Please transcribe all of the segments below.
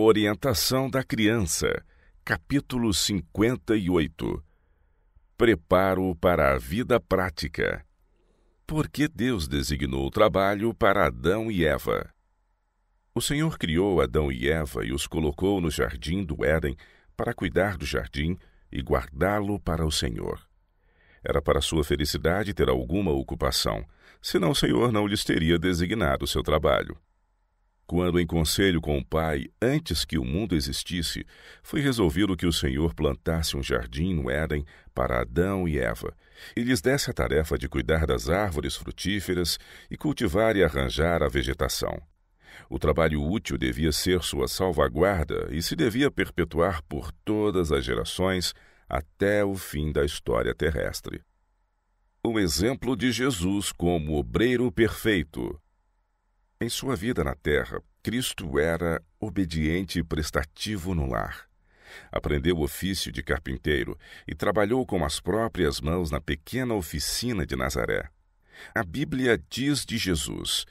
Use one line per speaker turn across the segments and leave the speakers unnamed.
Orientação da criança, capítulo 58. Preparo para a vida prática. Por que Deus designou o trabalho para Adão e Eva? O Senhor criou Adão e Eva e os colocou no jardim do Éden para cuidar do jardim e guardá-lo para o Senhor. Era para sua felicidade ter alguma ocupação, senão o Senhor não lhes teria designado seu trabalho. Quando em conselho com o Pai, antes que o mundo existisse, foi resolvido que o Senhor plantasse um jardim no Éden para Adão e Eva, e lhes desse a tarefa de cuidar das árvores frutíferas e cultivar e arranjar a vegetação. O trabalho útil devia ser sua salvaguarda e se devia perpetuar por todas as gerações até o fim da história terrestre. O exemplo de Jesus como obreiro perfeito. Em sua vida na terra, Cristo era obediente e prestativo no lar. Aprendeu o ofício de carpinteiro e trabalhou com as próprias mãos na pequena oficina de Nazaré. A Bíblia diz de Jesus: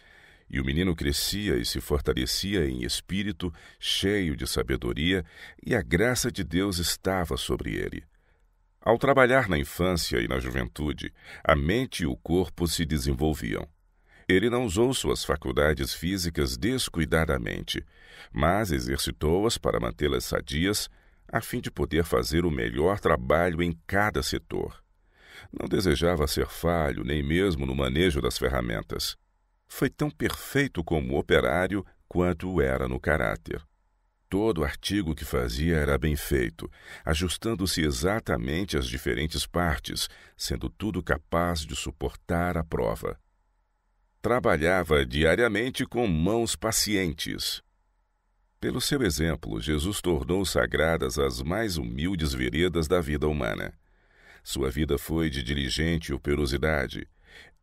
"E o menino crescia e se fortalecia em espírito, cheio de sabedoria, e a graça de Deus estava sobre ele." Ao trabalhar na infância e na juventude, a mente e o corpo se desenvolviam. Ele não usou suas faculdades físicas descuidadamente, mas exercitou-as para mantê-las sadias, a fim de poder fazer o melhor trabalho em cada setor. Não desejava ser falho, nem mesmo no manejo das ferramentas. Foi tão perfeito como operário quanto o era no caráter. Todo artigo que fazia era bem feito, ajustando-se exatamente às diferentes partes, sendo tudo capaz de suportar a prova. Trabalhava diariamente com mãos pacientes. Pelo seu exemplo, Jesus tornou sagradas as mais humildes veredas da vida humana. Sua vida foi de diligente operosidade.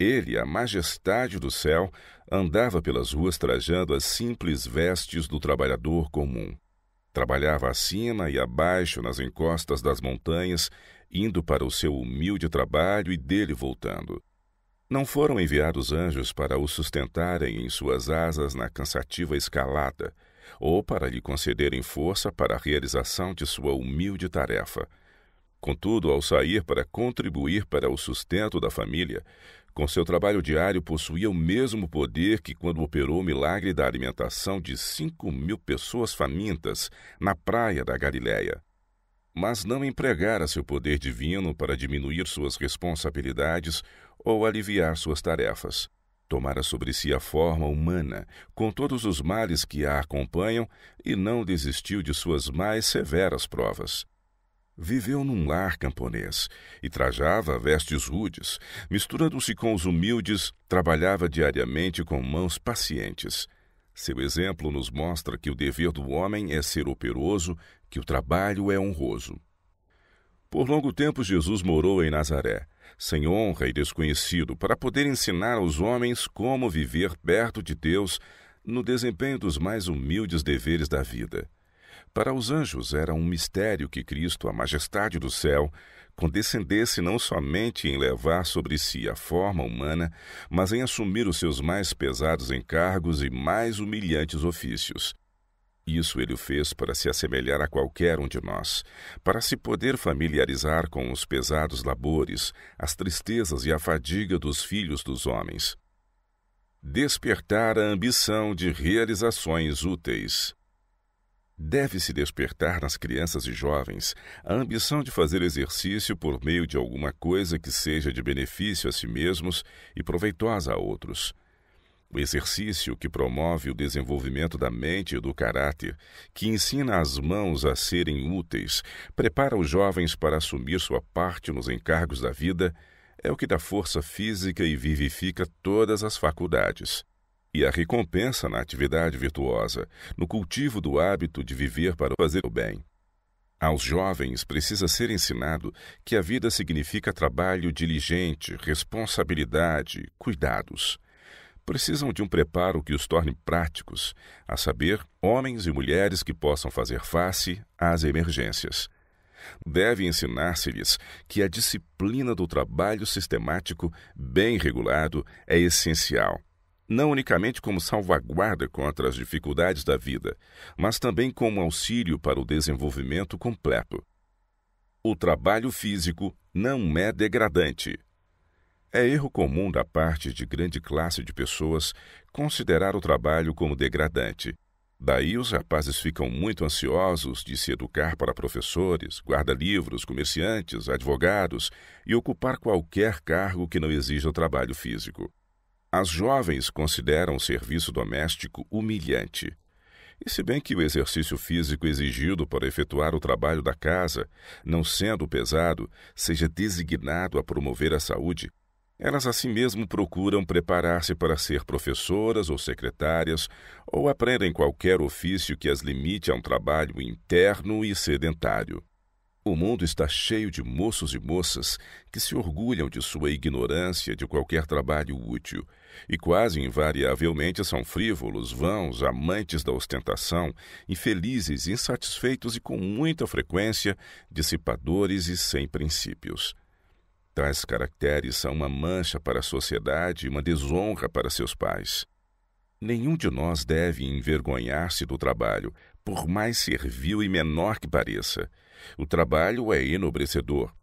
Ele, a majestade do céu, andava pelas ruas trajando as simples vestes do trabalhador comum. Trabalhava acima e abaixo nas encostas das montanhas, indo para o seu humilde trabalho e dele voltando. Não foram enviados anjos para o sustentarem em suas asas na cansativa escalada, ou para lhe concederem força para a realização de sua humilde tarefa. Contudo, ao sair para contribuir para o sustento da família, com seu trabalho diário possuía o mesmo poder que quando operou o milagre da alimentação de 5.000 pessoas famintas na praia da Galileia. Mas não empregara seu poder divino para diminuir suas responsabilidades ou aliviar suas tarefas. Tomara sobre si a forma humana, com todos os males que a acompanham, e não desistiu de suas mais severas provas. Viveu num lar camponês e trajava vestes rudes. Misturando-se com os humildes, trabalhava diariamente com mãos pacientes. Seu exemplo nos mostra que o dever do homem é ser operoso, que o trabalho é honroso. Por longo tempo Jesus morou em Nazaré, sem honra e desconhecido, para poder ensinar aos homens como viver perto de Deus no desempenho dos mais humildes deveres da vida. Para os anjos era um mistério que Cristo, a majestade do céu, condescendesse não somente em levar sobre si a forma humana, mas em assumir os seus mais pesados encargos e mais humilhantes ofícios. Isso ele o fez para se assemelhar a qualquer um de nós, para se poder familiarizar com os pesados labores, as tristezas e a fadiga dos filhos dos homens. Despertar a ambição de realizações úteis. Deve-se despertar nas crianças e jovens a ambição de fazer exercício por meio de alguma coisa que seja de benefício a si mesmos e proveitosa a outros. O exercício que promove o desenvolvimento da mente e do caráter, que ensina as mãos a serem úteis, prepara os jovens para assumir sua parte nos encargos da vida, é o que dá força física e vivifica todas as faculdades. E a recompensa na atividade virtuosa, no cultivo do hábito de viver para fazer o bem. Aos jovens precisa ser ensinado que a vida significa trabalho diligente, responsabilidade, cuidados. Precisam de um preparo que os torne práticos, a saber, homens e mulheres que possam fazer face às emergências. Deve ensinar-se-lhes que a disciplina do trabalho sistemático, bem regulado, é essencial. não unicamente como salvaguarda contra as dificuldades da vida, mas também como auxílio para o desenvolvimento completo. O trabalho físico não é degradante. É erro comum da parte de grande classe de pessoas considerar o trabalho como degradante. Daí os rapazes ficam muito ansiosos de se educar para professores, guarda-livros, comerciantes, advogados e ocupar qualquer cargo que não exija o trabalho físico. As jovens consideram o serviço doméstico humilhante. E se bem que o exercício físico exigido para efetuar o trabalho da casa, não sendo pesado, seja designado a promover a saúde, elas assim mesmo procuram preparar-se para ser professoras ou secretárias, ou aprendem qualquer ofício que as limite a um trabalho interno e sedentário. O mundo está cheio de moços e moças que se orgulham de sua ignorância de qualquer trabalho útil e quase invariavelmente são frívolos, vãos, amantes da ostentação, infelizes, insatisfeitos e com muita frequência dissipadores e sem princípios. Tais caracteres são uma mancha para a sociedade e uma desonra para seus pais. Nenhum de nós deve envergonhar-se do trabalho, por mais servil e menor que pareça. O trabalho é enobrecedor.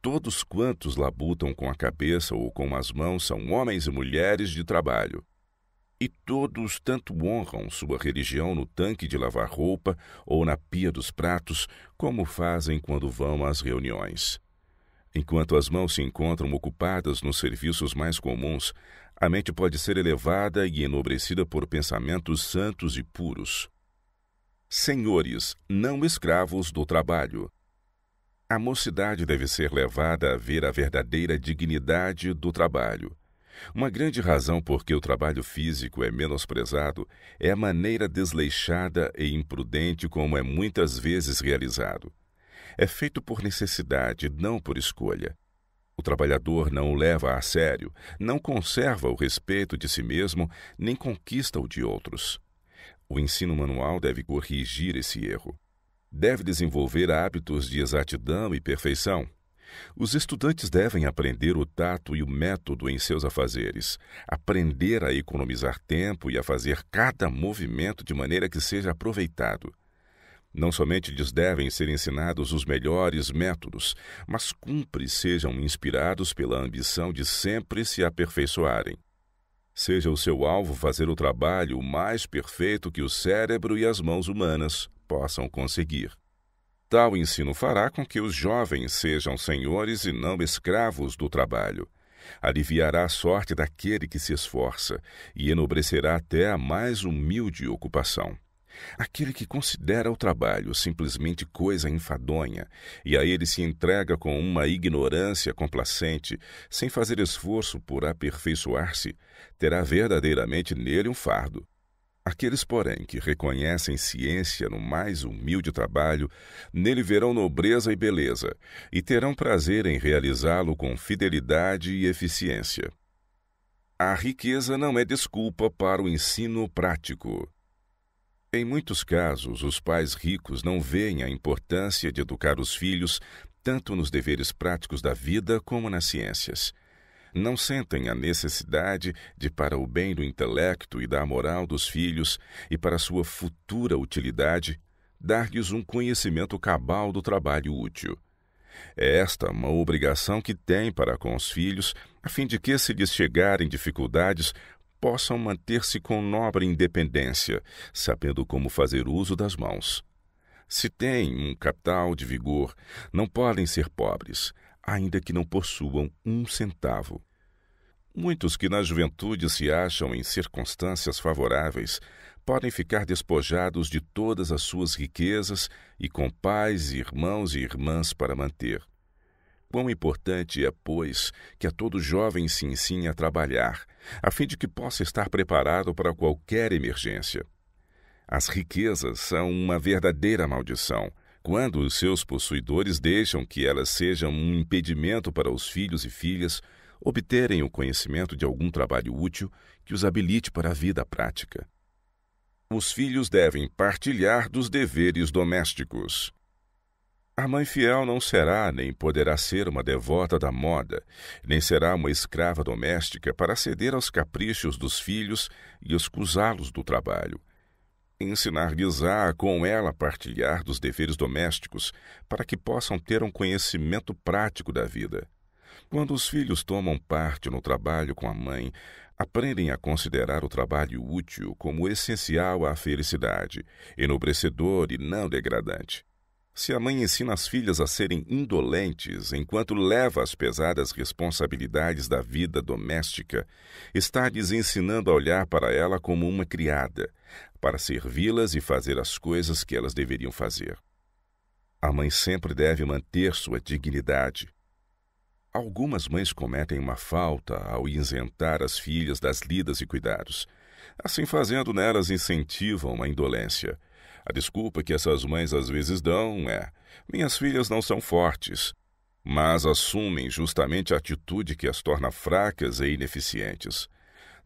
Todos quantos labutam com a cabeça ou com as mãos são homens e mulheres de trabalho. E todos tanto honram sua religião no tanque de lavar roupa ou na pia dos pratos, como fazem quando vão às reuniões. Enquanto as mãos se encontram ocupadas nos serviços mais comuns, a mente pode ser elevada e enobrecida por pensamentos santos e puros. Senhores, não escravos do trabalho. A mocidade deve ser levada a ver a verdadeira dignidade do trabalho. Uma grande razão por que o trabalho físico é menosprezado é a maneira desleixada e imprudente como é muitas vezes realizado. É feito por necessidade, não por escolha. O trabalhador não o leva a sério, não conserva o respeito de si mesmo, nem conquista o de outros. O ensino manual deve corrigir esse erro. Deve desenvolver hábitos de exatidão e perfeição. Os estudantes devem aprender o tato e o método em seus afazeres, aprender a economizar tempo e a fazer cada movimento de maneira que seja aproveitado. Não somente lhes devem ser ensinados os melhores métodos, mas cumpre sejam inspirados pela ambição de sempre se aperfeiçoarem. Seja o seu alvo fazer o trabalho o mais perfeito que o cérebro e as mãos humanas possam conseguir. Tal ensino fará com que os jovens sejam senhores e não escravos do trabalho. Aliviará a sorte daquele que se esforça e enobrecerá até a mais humilde ocupação. Aquele que considera o trabalho simplesmente coisa enfadonha e a ele se entrega com uma ignorância complacente, sem fazer esforço por aperfeiçoar-se, terá verdadeiramente nele um fardo. Aqueles, porém, que reconhecem ciência no mais humilde trabalho, nele verão nobreza e beleza, e terão prazer em realizá-lo com fidelidade e eficiência. A riqueza não é desculpa para o ensino prático. Em muitos casos, os pais ricos não veem a importância de educar os filhos tanto nos deveres práticos da vida como nas ciências. Não sentem a necessidade de, para o bem do intelecto e da moral dos filhos e para sua futura utilidade, dar-lhes um conhecimento cabal do trabalho útil. É esta uma obrigação que têm para com os filhos, a fim de que, se lhes chegarem dificuldades, possam manter-se com nobre independência, sabendo como fazer uso das mãos. Se têm um capital de vigor, não podem ser pobres, ainda que não possuam um centavo. Muitos que na juventude se acham em circunstâncias favoráveis podem ficar despojados de todas as suas riquezas e com pais, irmãos e irmãs para manter. Quão importante é, pois, que a todo jovem se ensine a trabalhar, a fim de que possa estar preparado para qualquer emergência. As riquezas são uma verdadeira maldição, quando os seus possuidores deixam que elas sejam um impedimento para os filhos e filhas obterem o conhecimento de algum trabalho útil que os habilite para a vida prática. Os filhos devem partilhar dos deveres domésticos. A mãe fiel não será nem poderá ser uma devota da moda, nem será uma escrava doméstica para ceder aos caprichos dos filhos e escusá-los do trabalho. Ensinar-lhes-á com ela a partilhar dos deveres domésticos, para que possam ter um conhecimento prático da vida. Quando os filhos tomam parte no trabalho com a mãe, aprendem a considerar o trabalho útil como essencial à felicidade, enobrecedor e não degradante. Se a mãe ensina as filhas a serem indolentes enquanto leva as pesadas responsabilidades da vida doméstica, está lhes ensinando a olhar para ela como uma criada, para servi-las e fazer as coisas que elas deveriam fazer. A mãe sempre deve manter sua dignidade. Algumas mães cometem uma falta ao isentar as filhas das lidas e cuidados. Assim fazendo, nelas incentivam a indolência. A desculpa que essas mães às vezes dão é: minhas filhas não são fortes, mas assumem justamente a atitude que as torna fracas e ineficientes.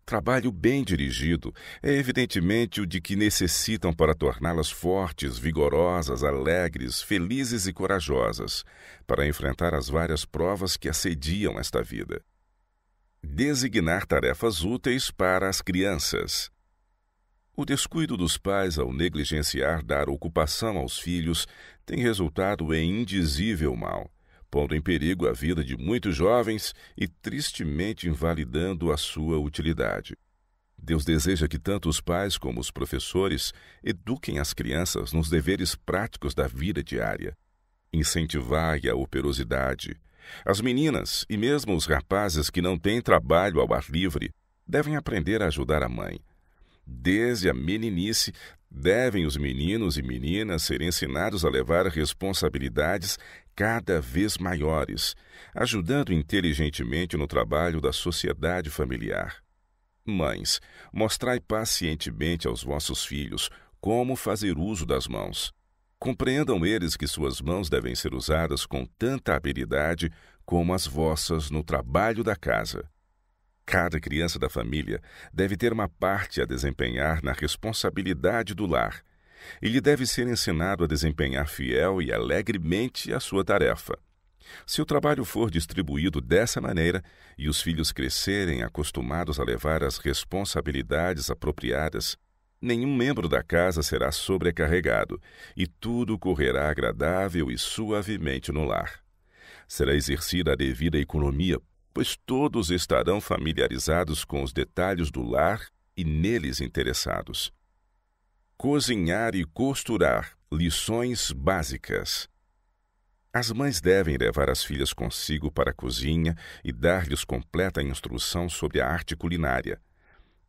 Trabalho bem dirigido é evidentemente o de que necessitam para torná-las fortes, vigorosas, alegres, felizes e corajosas, para enfrentar as várias provas que assediam esta vida. Designar tarefas úteis para as crianças. O descuido dos pais ao negligenciar dar ocupação aos filhos tem resultado em indizível mal, pondo em perigo a vida de muitos jovens e tristemente invalidando a sua utilidade. Deus deseja que tanto os pais como os professores eduquem as crianças nos deveres práticos da vida diária. Incentivai a operosidade. As meninas e mesmo os rapazes que não têm trabalho ao ar livre devem aprender a ajudar a mãe. Desde a meninice, devem os meninos e meninas ser ensinados a levar responsabilidades cada vez maiores, ajudando inteligentemente no trabalho da sociedade familiar. Mães, mostrai pacientemente aos vossos filhos como fazer uso das mãos. Compreendam eles que suas mãos devem ser usadas com tanta habilidade como as vossas no trabalho da casa. Cada criança da família deve ter uma parte a desempenhar na responsabilidade do lar. Ele deve ser ensinado a desempenhar fiel e alegremente a sua tarefa. Se o trabalho for distribuído dessa maneira e os filhos crescerem acostumados a levar as responsabilidades apropriadas, nenhum membro da casa será sobrecarregado e tudo correrá agradável e suavemente no lar. Será exercida a devida economia, pois todos estarão familiarizados com os detalhes do lar e neles interessados. Cozinhar e costurar, lições básicas. As mães devem levar as filhas consigo para a cozinha e dar-lhes completa instrução sobre a arte culinária.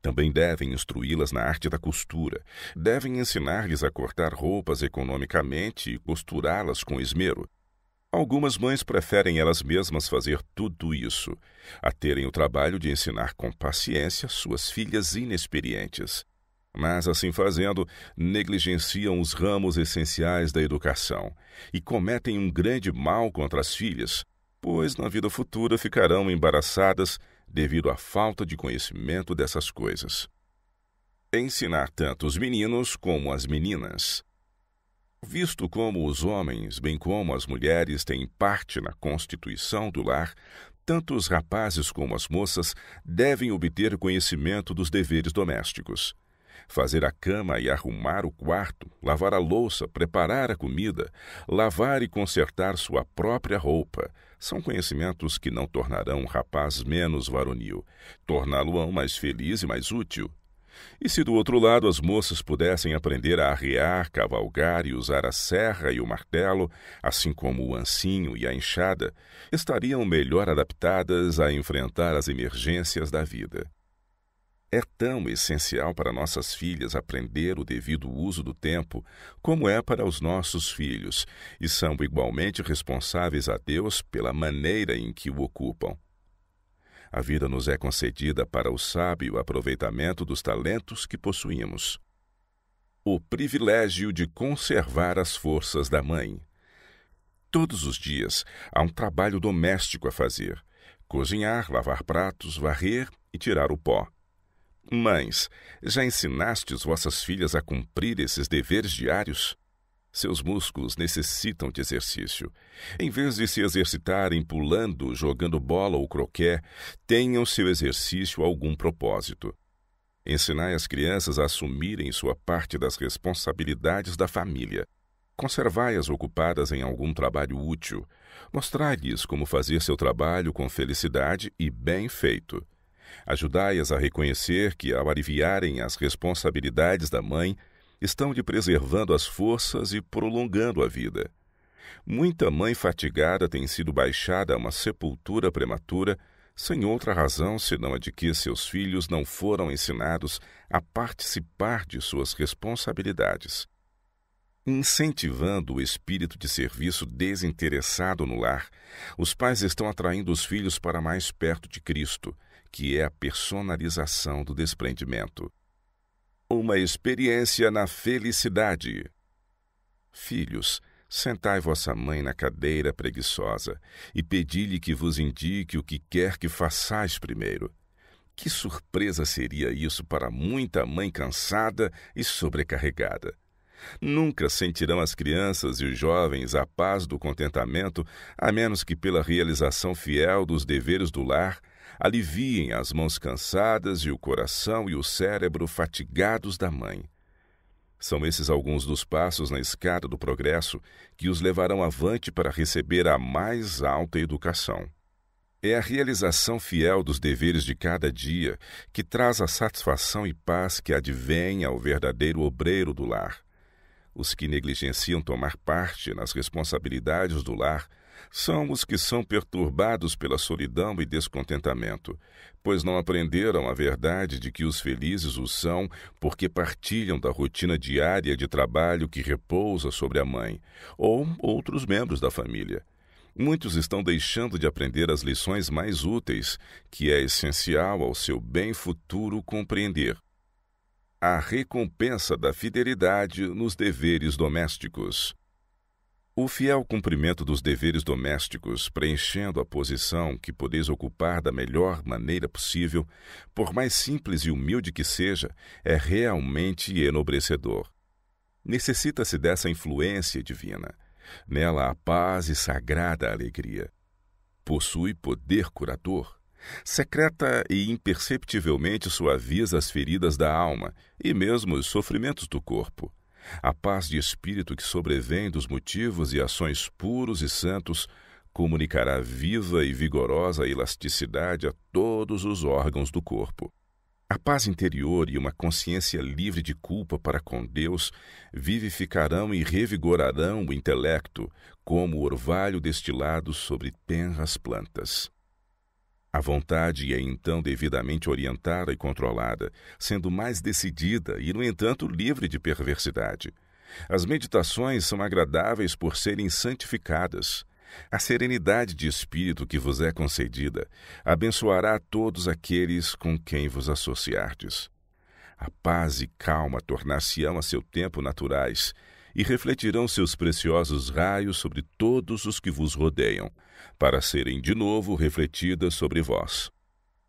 Também devem instruí-las na arte da costura, devem ensinar-lhes a cortar roupas economicamente e costurá-las com esmero. Algumas mães preferem elas mesmas fazer tudo isso, a terem o trabalho de ensinar com paciência suas filhas inexperientes. Mas, assim fazendo, negligenciam os ramos essenciais da educação e cometem um grande mal contra as filhas, pois na vida futura ficarão embaraçadas devido à falta de conhecimento dessas coisas. Ensinar tanto os meninos como as meninas. Visto como os homens, bem como as mulheres, têm parte na constituição do lar, tanto os rapazes como as moças devem obter conhecimento dos deveres domésticos. Fazer a cama e arrumar o quarto, lavar a louça, preparar a comida, lavar e consertar sua própria roupa, são conhecimentos que não tornarão um rapaz menos varonil, torná-lo-ão mais feliz e mais útil. E se do outro lado as moças pudessem aprender a arriar, cavalgar e usar a serra e o martelo, assim como o ancinho e a enxada, estariam melhor adaptadas a enfrentar as emergências da vida. É tão essencial para nossas filhas aprender o devido uso do tempo, como é para os nossos filhos, e são igualmente responsáveis a Deus pela maneira em que o ocupam. A vida nos é concedida para o sábio aproveitamento dos talentos que possuímos. O privilégio de conservar as forças da mãe. Todos os dias há um trabalho doméstico a fazer: cozinhar, lavar pratos, varrer e tirar o pó. Mães, já ensinastes vossas filhas a cumprir esses deveres diários? Seus músculos necessitam de exercício. Em vez de se exercitarem pulando, jogando bola ou croquet, tenham seu exercício algum propósito. Ensinai as crianças a assumirem sua parte das responsabilidades da família. Conservai-as ocupadas em algum trabalho útil. Mostrai-lhes como fazer seu trabalho com felicidade e bem feito. Ajudai-as a reconhecer que, ao aliviarem as responsabilidades da mãe, estão lhe preservando as forças e prolongando a vida. Muita mãe fatigada tem sido baixada a uma sepultura prematura, sem outra razão senão a de que seus filhos não foram ensinados a participar de suas responsabilidades. Incentivando o espírito de serviço desinteressado no lar, os pais estão atraindo os filhos para mais perto de Cristo, que é a personalização do desprendimento. Uma experiência na felicidade. Filhos, sentai vossa mãe na cadeira preguiçosa e pedi-lhe que vos indique o que quer que façais primeiro. Que surpresa seria isso para muita mãe cansada e sobrecarregada! Nunca sentirão as crianças e os jovens a paz do contentamento, a menos que pela realização fiel dos deveres do lar, aliviem as mãos cansadas e o coração e o cérebro fatigados da mãe. São esses alguns dos passos na escada do progresso que os levarão avante para receber a mais alta educação. É a realização fiel dos deveres de cada dia que traz a satisfação e paz que advém ao verdadeiro obreiro do lar. Os que negligenciam tomar parte nas responsabilidades do lar são os que são perturbados pela solidão e descontentamento, pois não aprenderam a verdade de que os felizes o são porque partilham da rotina diária de trabalho que repousa sobre a mãe ou outros membros da família. Muitos estão deixando de aprender as lições mais úteis, que é essencial ao seu bem futuro compreender. A recompensa da fidelidade nos deveres domésticos. O fiel cumprimento dos deveres domésticos, preenchendo a posição que podeis ocupar da melhor maneira possível, por mais simples e humilde que seja, é realmente enobrecedor. Necessita-se dessa influência divina. Nela há paz e sagrada alegria. Possui poder curador. Secreta e imperceptivelmente suaviza as feridas da alma e mesmo os sofrimentos do corpo. A paz de espírito que sobrevém dos motivos e ações puros e santos comunicará viva e vigorosa elasticidade a todos os órgãos do corpo. A paz interior e uma consciência livre de culpa para com Deus vivificarão e revigorarão o intelecto como orvalho destilado sobre tenras plantas. A vontade é então devidamente orientada e controlada, sendo mais decidida e, no entanto, livre de perversidade. As meditações são agradáveis por serem santificadas. A serenidade de espírito que vos é concedida abençoará todos aqueles com quem vos associardes. A paz e calma tornar-se-ão a seu tempo naturais e refletirão seus preciosos raios sobre todos os que vos rodeiam, para serem de novo refletidas sobre vós.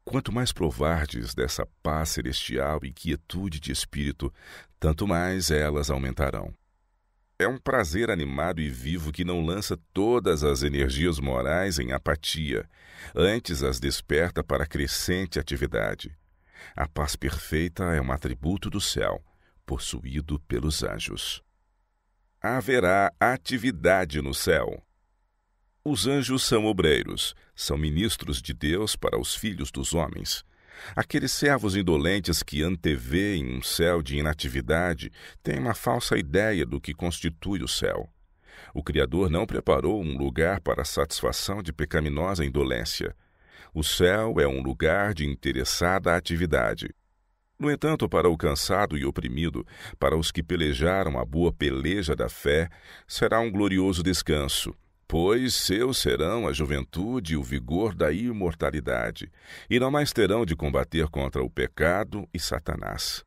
Quanto mais provardes dessa paz celestial e quietude de espírito, tanto mais elas aumentarão. É um prazer animado e vivo que não lança todas as energias morais em apatia, antes as desperta para crescente atividade. A paz perfeita é um atributo do céu, possuído pelos anjos. Haverá atividade no céu. Os anjos são obreiros, são ministros de Deus para os filhos dos homens. Aqueles servos indolentes que antevêem um céu de inatividade têm uma falsa ideia do que constitui o céu. O Criador não preparou um lugar para a satisfação de pecaminosa indolência. O céu é um lugar de interessada atividade. No entanto, para o cansado e oprimido, para os que pelejaram a boa peleja da fé, será um glorioso descanso, pois seus serão a juventude e o vigor da imortalidade, e não mais terão de combater contra o pecado e Satanás.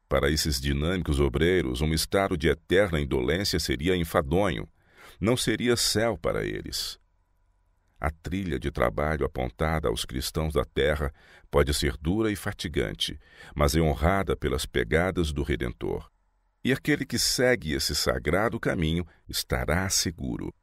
Para esses dinâmicos obreiros, um estado de eterna indolência seria enfadonho, não seria céu para eles. A trilha de trabalho apontada aos cristãos da terra pode ser dura e fatigante, mas é honrada pelas pegadas do Redentor. e aquele que segue esse sagrado caminho estará seguro.